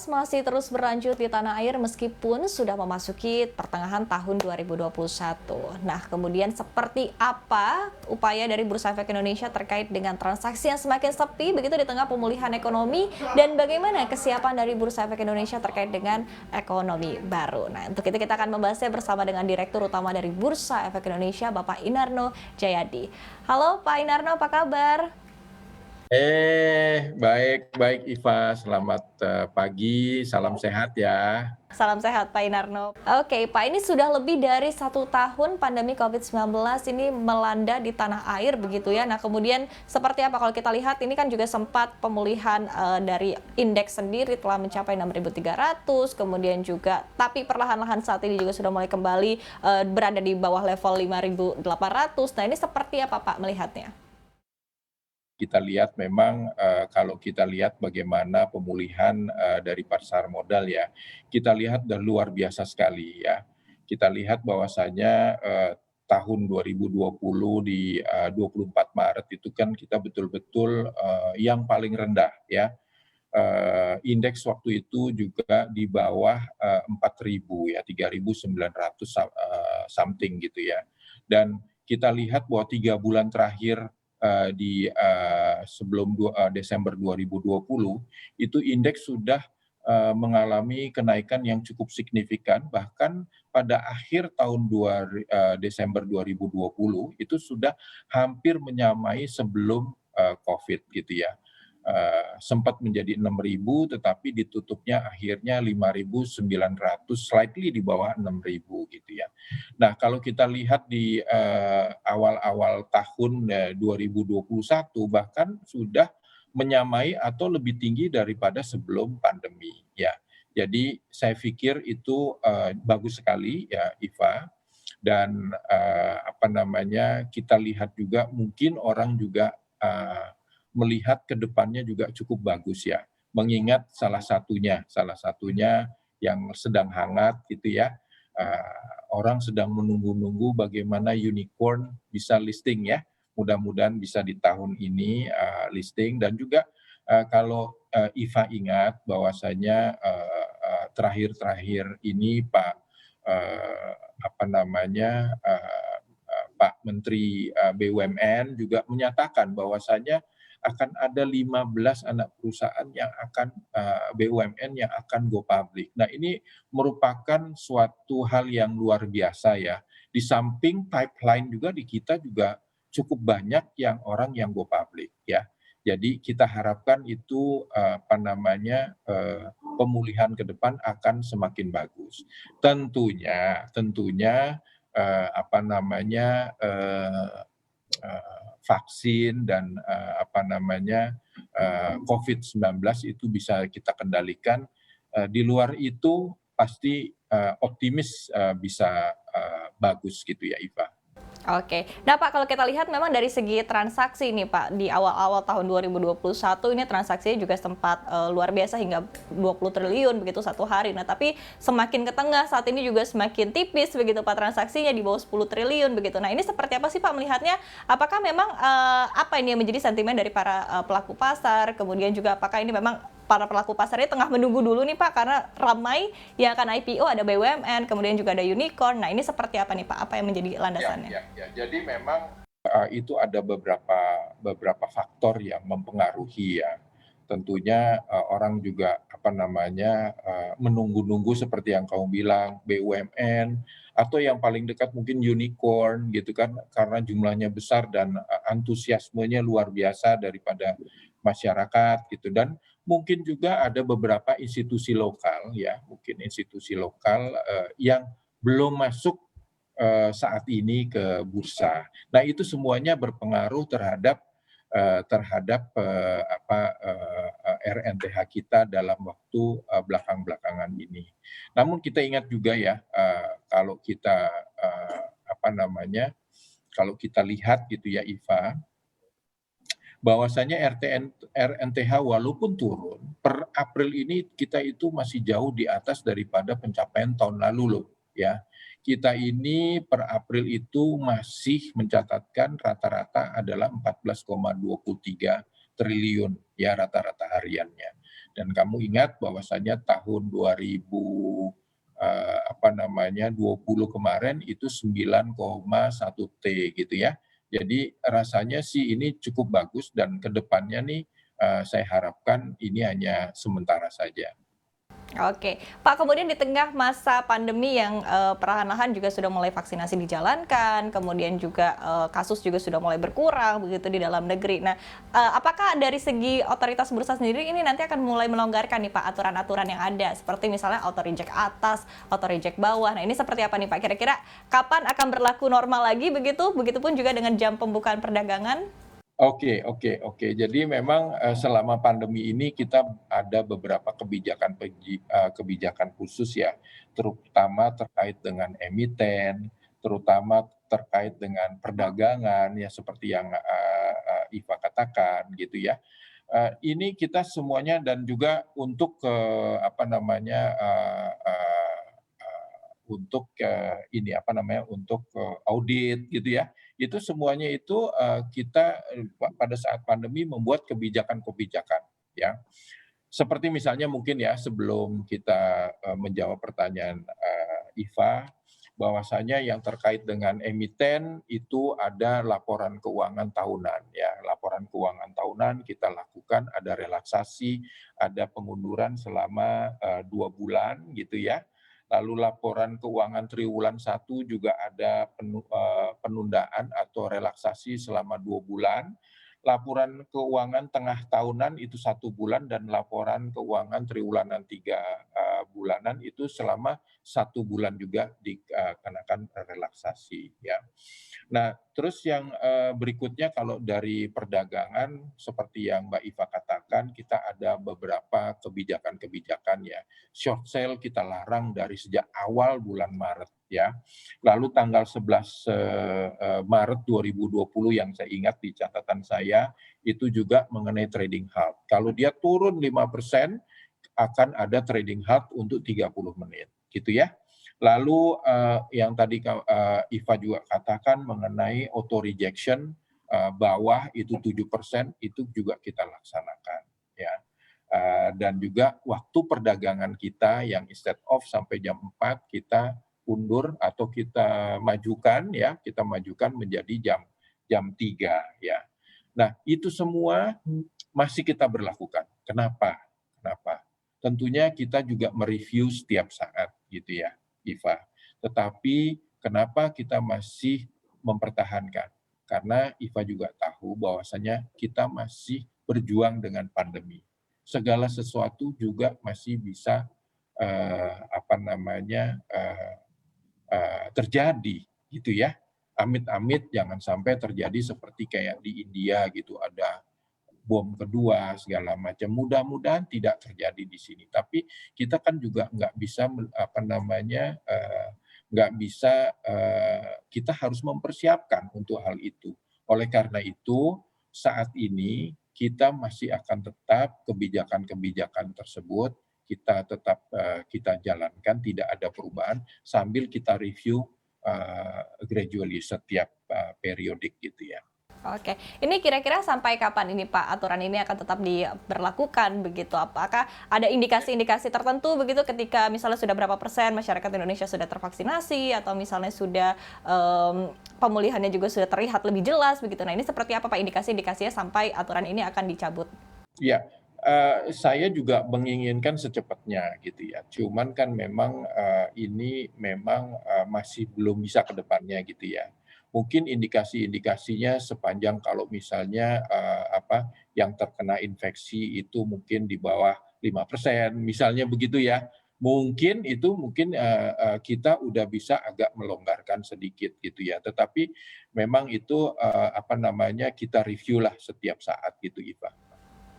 masih terus berlanjut di tanah air meskipun sudah memasuki pertengahan tahun 2021. Nah, kemudian seperti apa upaya dari Bursa Efek Indonesia terkait dengan transaksi yang semakin sepi begitu di tengah pemulihan ekonomi dan bagaimana kesiapan dari Bursa Efek Indonesia terkait dengan ekonomi baru. Nah, untuk itu kita akan membahasnya bersama dengan Direktur Utama dari Bursa Efek Indonesia, Bapak Inarno Jayadi. Halo Pak Inarno, apa kabar? Baik Iva, selamat pagi, salam sehat ya. Salam sehat Pak Inarno. Oke Pak, ini sudah lebih dari 1 tahun pandemi COVID-19 ini melanda di tanah air begitu ya. Nah kemudian seperti apa kalau kita lihat ini kan juga sempat pemulihan dari indeks sendiri telah mencapai 6.300, kemudian juga tapi perlahan-lahan saat ini juga sudah mulai kembali berada di bawah level 5.800. Nah ini seperti apa Pak melihatnya? Kita lihat memang kalau kita lihat bagaimana pemulihan dari pasar modal ya, kita lihat dan luar biasa sekali ya. Kita lihat bahwasanya tahun 2020 di 24 Maret itu kan kita betul-betul yang paling rendah ya. Indeks waktu itu juga di bawah 4.000 ya, 3.900 something gitu ya. Dan kita lihat bahwa 3 bulan terakhir di sebelum Desember 2020 itu indeks sudah mengalami kenaikan yang cukup signifikan, bahkan pada akhir tahun Desember 2020 itu sudah hampir menyamai sebelum COVID gitu ya. Sempat menjadi 6.000 tetapi ditutupnya akhirnya 5.900, slightly di bawah 6.000 gitu ya. Nah, kalau kita lihat di awal-awal tahun 2021 bahkan sudah menyamai atau lebih tinggi daripada sebelum pandemi ya. Jadi saya pikir itu bagus sekali ya Iva, dan kita lihat juga mungkin orang juga melihat ke depannya juga cukup bagus ya. Mengingat salah satunya yang sedang hangat gitu ya. Orang sedang menunggu-nunggu bagaimana unicorn bisa listing ya. Mudah-mudahan bisa di tahun ini listing, dan juga kalau Iva ingat bahwasanya terakhir-terakhir ini Pak uh, Pak Menteri BUMN juga menyatakan bahwasanya akan ada 15 anak perusahaan yang akan BUMN yang akan go public. Nah, ini merupakan suatu hal yang luar biasa ya. Di samping pipeline juga di kita juga cukup banyak yang orang yang go public ya. Jadi kita harapkan itu pemulihan ke depan akan semakin bagus. Tentunya vaksin dan COVID-19 itu bisa kita kendalikan. Di luar itu pasti optimis bisa bagus gitu ya Iva. Oke. Nah Pak, kalau kita lihat memang dari segi transaksi nih Pak, di awal-awal tahun 2021 ini transaksinya juga sempat luar biasa hingga 20 triliun begitu satu hari. Nah tapi semakin ke tengah saat ini juga semakin tipis begitu Pak transaksinya di bawah 10 triliun begitu. Nah ini seperti apa sih Pak melihatnya? Apakah memang apa ini yang menjadi sentimen dari para pelaku pasar? Kemudian juga apakah ini memang para pelaku pasarnya tengah menunggu dulu nih Pak karena ramai yang akan IPO, ada BUMN, kemudian juga ada unicorn. Nah ini seperti apa nih Pak? Apa yang menjadi landasannya? Ya. Jadi memang itu ada beberapa faktor yang mempengaruhi ya. Tentunya orang juga menunggu-nunggu seperti yang kamu bilang BUMN, atau yang paling dekat mungkin unicorn gitu kan, karena jumlahnya besar dan antusiasmenya luar biasa daripada masyarakat gitu. Dan mungkin juga ada beberapa institusi lokal ya, mungkin institusi lokal yang belum masuk saat ini ke bursa. Nah, itu semuanya berpengaruh terhadap RNTH kita dalam waktu belakang-belakangan ini. Namun kita ingat juga ya, kalau kita kalau kita lihat gitu ya Iva, bahwasanya RNTH walaupun turun, per April ini kita itu masih jauh di atas daripada pencapaian tahun lalu loh ya. Kita ini per April itu masih mencatatkan rata-rata adalah 14,23 triliun ya rata-rata hariannya. Dan kamu ingat bahwasanya tahun 2020 kemarin itu 9,1 T gitu ya. Jadi rasanya sih ini cukup bagus dan ke depannya nih saya harapkan ini hanya sementara saja. Oke, Pak, kemudian di tengah masa pandemi yang perlahan-lahan juga sudah mulai vaksinasi dijalankan, kemudian juga kasus juga sudah mulai berkurang begitu di dalam negeri. Nah, apakah dari segi otoritas bursa sendiri ini nanti akan mulai melonggarkan nih Pak aturan-aturan yang ada, seperti misalnya auto reject atas, auto reject bawah. Nah, ini seperti apa nih Pak? Kira-kira kapan akan berlaku normal lagi begitu? Begitupun juga dengan jam pembukaan perdagangan? Oke, oke, oke. Jadi memang selama pandemi ini kita ada beberapa kebijakan khusus ya, terutama terkait dengan emiten, terutama terkait dengan perdagangan ya seperti yang Iva katakan gitu ya. Ini kita semuanya dan juga untuk untuk ini apa namanya untuk audit gitu ya. Itu semuanya itu kita pada saat pandemi membuat kebijakan-kebijakan ya. Seperti misalnya mungkin ya sebelum kita menjawab pertanyaan Iva, bahwasanya yang terkait dengan emiten itu ada laporan keuangan tahunan ya. Laporan keuangan tahunan kita lakukan, ada relaksasi, ada pengunduran selama 2 bulan gitu ya. Lalu laporan keuangan triwulan 1 juga ada penundaan atau relaksasi selama 2 bulan. Laporan keuangan tengah tahunan itu 1 bulan dan laporan keuangan triwulan 3 bulanan itu selama 1 bulan juga dikenakan relaksasi ya. Nah, terus yang berikutnya kalau dari perdagangan seperti yang Mbak Iva katakan, kita ada beberapa kebijakan-kebijakan ya. Short sale kita larang dari sejak awal bulan Maret ya. Lalu tanggal 11 Maret 2020 yang saya ingat di catatan saya itu juga mengenai trading halt. Kalau dia turun 5% akan ada trading halt untuk 30 menit gitu ya. Lalu yang tadi Iva juga katakan mengenai auto rejection bawah itu 7% itu juga kita laksanakan ya. Dan juga waktu perdagangan kita yang instead of sampai jam 4 kita undur atau kita majukan ya, kita majukan menjadi jam 3 ya. Nah, itu semua masih kita berlakukan. Kenapa? Kenapa? Tentunya kita juga mereview setiap saat gitu ya, Iva. Tetapi kenapa kita masih mempertahankan? Karena Iva juga tahu bahwasanya kita masih berjuang dengan pandemi. Segala sesuatu juga masih bisa terjadi gitu ya. Amit-amit jangan sampai terjadi seperti kayak di India gitu ada bom kedua segala macam. Mudah-mudahan tidak terjadi di sini. Tapi kita kan juga nggak bisa nggak bisa kita harus mempersiapkan untuk hal itu. Oleh karena itu saat ini kita masih akan tetap kebijakan-kebijakan tersebut kita jalankan, tidak ada perubahan sambil kita review gradually setiap periodik gitu ya. Oke, ini kira-kira sampai kapan ini Pak aturan ini akan tetap diberlakukan begitu? Apakah ada indikasi-indikasi tertentu begitu ketika misalnya sudah berapa persen masyarakat Indonesia sudah tervaksinasi atau misalnya sudah pemulihannya juga sudah terlihat lebih jelas begitu? Nah, ini seperti apa Pak indikasi-indikasinya sampai aturan ini akan dicabut? Ya, saya juga menginginkan secepatnya gitu ya. Cuman kan memang ini memang masih belum bisa ke depannya gitu ya. Mungkin indikasi-indikasinya sepanjang kalau misalnya yang terkena infeksi itu mungkin di bawah 5%, misalnya begitu ya. Mungkin itu kita udah bisa agak melonggarkan sedikit gitu ya. Tetapi memang itu kita review lah setiap saat gitu, Iva.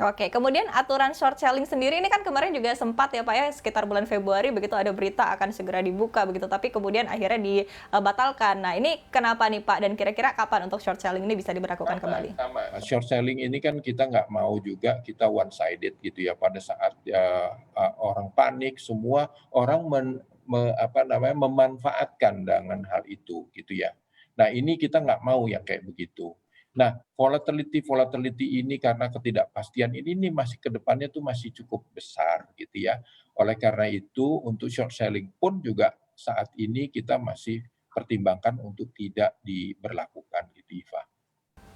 Oke, kemudian aturan short selling sendiri ini kan kemarin juga sempat ya Pak ya, sekitar bulan Februari begitu ada berita akan segera dibuka begitu, tapi kemudian akhirnya dibatalkan. Nah, ini kenapa nih Pak? Dan kira-kira kapan untuk short selling ini bisa diberlakukan kembali? Sama. Short selling ini kan kita nggak mau juga kita one sided gitu ya. Pada saat orang panik, semua orang memanfaatkan dengan hal itu gitu ya. Nah ini kita nggak mau yang kayak begitu. Nah, volatility ini karena ketidakpastian ini masih ke depannya tuh masih cukup besar gitu ya. Oleh karena itu untuk short selling pun juga saat ini kita masih pertimbangkan untuk tidak diberlakukan gitu, Iva.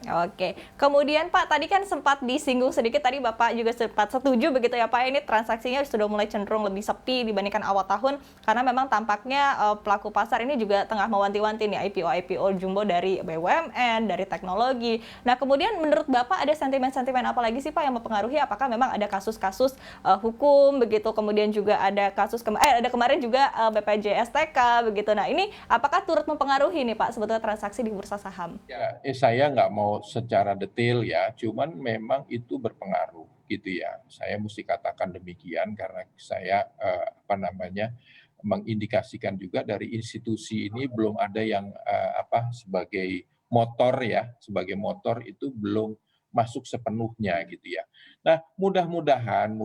Oke, kemudian Pak, tadi kan sempat disinggung sedikit, tadi Bapak juga sempat setuju begitu ya Pak, ini transaksinya sudah mulai cenderung lebih sepi dibandingkan awal tahun, karena memang tampaknya pelaku pasar ini juga tengah mewanti-wanti nih IPO jumbo dari BUMN, dari teknologi. Nah kemudian menurut Bapak ada sentimen-sentimen apa lagi sih Pak yang mempengaruhi? Apakah memang ada kasus-kasus hukum begitu, kemudian juga ada ada kemarin juga BPJS TK begitu. Nah ini apakah turut mempengaruhi nih Pak sebetulnya transaksi di bursa saham? Ya, saya nggak mau secara detail ya, cuman memang itu berpengaruh gitu ya. Saya mesti katakan demikian karena saya mengindikasikan juga dari institusi ini belum ada yang sebagai motor ya, sebagai motor itu belum masuk sepenuhnya gitu ya. Nah, mudah-mudahan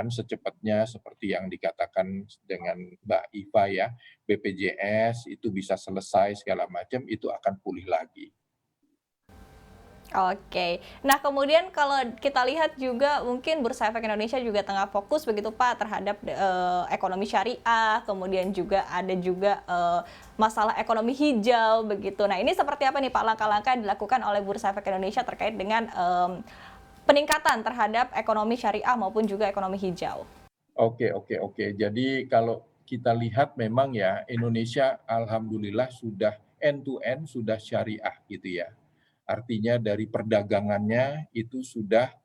secepatnya seperti yang dikatakan dengan Mbak Iva ya, BPJS itu bisa selesai segala macam, itu akan pulih lagi. Oke. Nah, kemudian kalau kita lihat juga mungkin Bursa Efek Indonesia juga tengah fokus begitu Pak terhadap ekonomi syariah, kemudian juga ada juga masalah ekonomi hijau begitu. Nah, ini seperti apa nih Pak langkah-langkah yang dilakukan oleh Bursa Efek Indonesia terkait dengan peningkatan terhadap ekonomi syariah maupun juga ekonomi hijau? Oke. Jadi kalau kita lihat memang ya Indonesia alhamdulillah sudah end to end sudah syariah gitu ya. Artinya dari perdagangannya itu sudah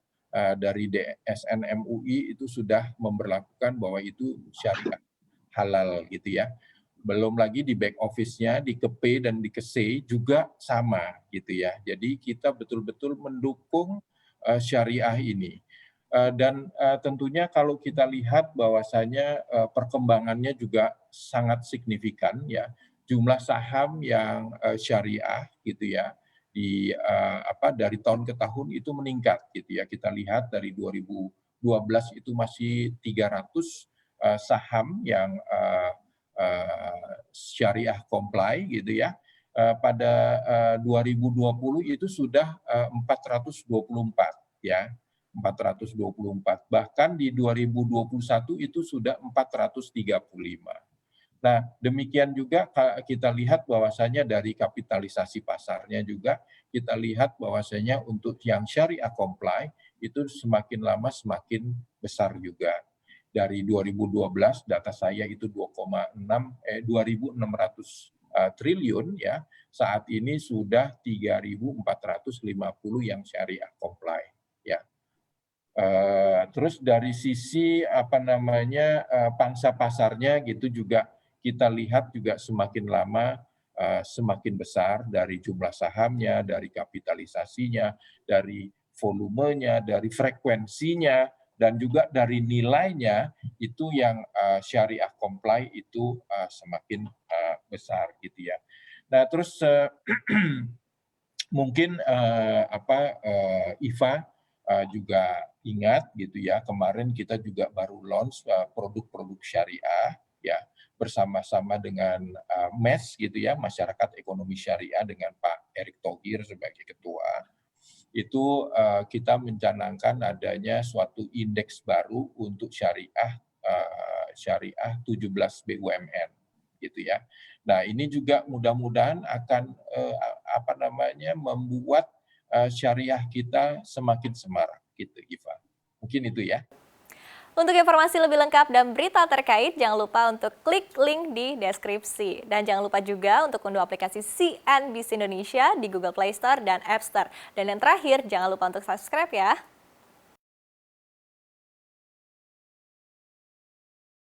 dari DSN MUI itu sudah memberlakukan bahwa itu syariah halal gitu ya. Belum lagi di back office-nya, di KP dan di KC juga sama gitu ya. Jadi kita betul-betul mendukung syariah ini. Tentunya kalau kita lihat bahwasanya perkembangannya juga sangat signifikan ya. Jumlah saham yang syariah gitu ya dari tahun ke tahun itu meningkat gitu ya. Kita lihat dari 2012 itu masih 300 saham yang syariah comply gitu ya. Pada 2020 itu sudah 424 ya. 424. Bahkan di 2021 itu sudah 435. Nah, demikian juga kita lihat bahwasanya dari kapitalisasi pasarnya juga kita lihat bahwasanya untuk yang syariah comply itu semakin lama semakin besar juga. Dari 2012 data saya itu 2.600 triliun ya. Saat ini sudah 3.450 yang syariah comply ya. Terus dari sisi pangsa pasarnya gitu juga kita lihat juga semakin lama semakin besar dari jumlah sahamnya, dari kapitalisasinya, dari volumenya, dari frekuensinya, dan juga dari nilainya itu yang syariah comply itu semakin besar gitu ya. Nah terus mungkin Iva juga ingat gitu ya, kemarin kita juga baru launch produk-produk syariah ya bersama-sama dengan MES gitu ya, Masyarakat Ekonomi Syariah dengan Pak Erick Thohir sebagai ketua. Itu kita mencanangkan adanya suatu indeks baru untuk syariah 17 BUMN gitu ya. Nah, ini juga mudah-mudahan akan membuat syariah kita semakin semarak gitu, Iva. Mungkin itu ya. Untuk informasi lebih lengkap dan berita terkait, jangan lupa untuk klik link di deskripsi. Dan jangan lupa juga untuk unduh aplikasi CNBC Indonesia di Google Play Store dan App Store. Dan yang terakhir, jangan lupa untuk subscribe ya.